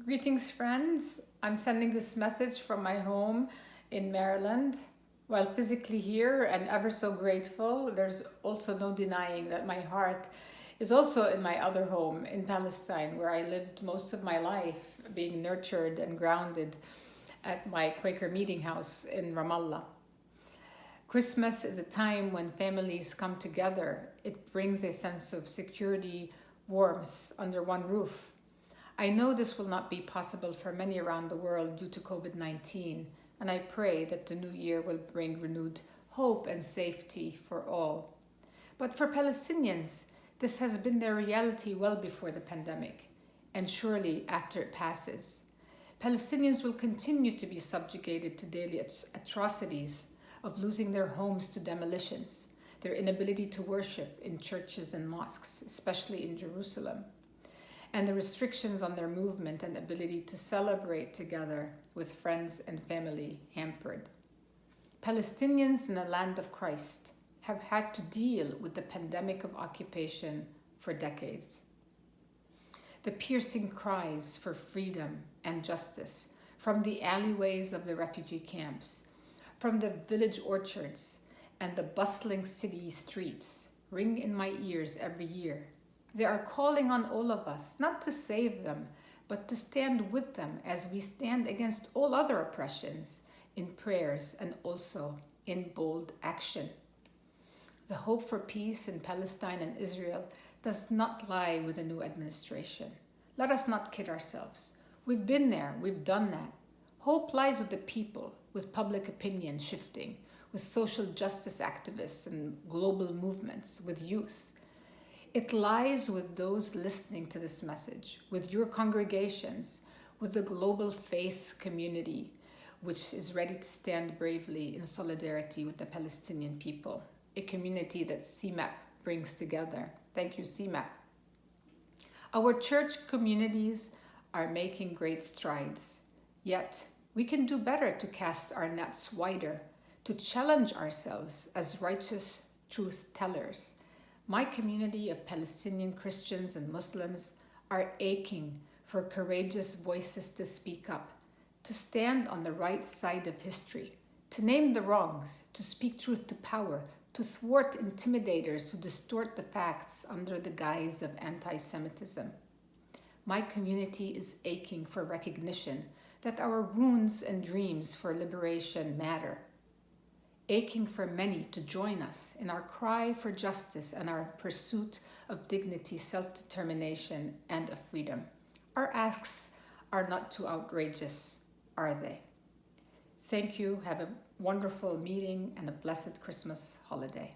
Greetings, friends. I'm sending this message from my home in Maryland. While physically here and ever so grateful, there's also no denying that my heart is also in my other home in Palestine, where I lived most of my life, being nurtured and grounded at my Quaker meeting house in Ramallah. Christmas is a time when families come together. It brings a sense of security, warmth under one roof. I know this will not be possible for many around the world due to COVID-19, and I pray that the new year will bring renewed hope and safety for all. But for Palestinians, this has been their reality well before the pandemic, and surely after it passes. Palestinians will continue to be subjugated to daily atrocities of losing their homes to demolitions, their inability to worship in churches and mosques, especially in Jerusalem, and the restrictions on their movement and ability to celebrate together with friends and family hampered. Palestinians in the land of Christ have had to deal with the pandemic of occupation for decades. The piercing cries for freedom and justice from the alleyways of the refugee camps, from the village orchards and the bustling city streets ring in my ears every year. They are calling on all of us, not to save them, but to stand with them as we stand against all other oppressions in prayers and also in bold action. The hope for peace in Palestine and Israel does not lie with the new administration. Let us not kid ourselves. We've been there, we've done that. Hope lies with the people, with public opinion shifting, with social justice activists and global movements, with youth. It lies with those listening to this message, with your congregations, with the global faith community, which is ready to stand bravely in solidarity with the Palestinian people, a community that CMEP brings together. Thank you, CMEP. Our church communities are making great strides, yet we can do better to cast our nets wider, to challenge ourselves as righteous truth tellers. My community of Palestinian Christians and Muslims are aching for courageous voices to speak up, to stand on the right side of history, to name the wrongs, to speak truth to power, to thwart intimidators who distort the facts under the guise of anti-Semitism. My community is aching for recognition that our wounds and dreams for liberation matter, aching for many to join us in our cry for justice and our pursuit of dignity, self-determination, and of freedom. Our asks are not too outrageous, are they? Thank you. Have a wonderful meeting and a blessed Christmas holiday.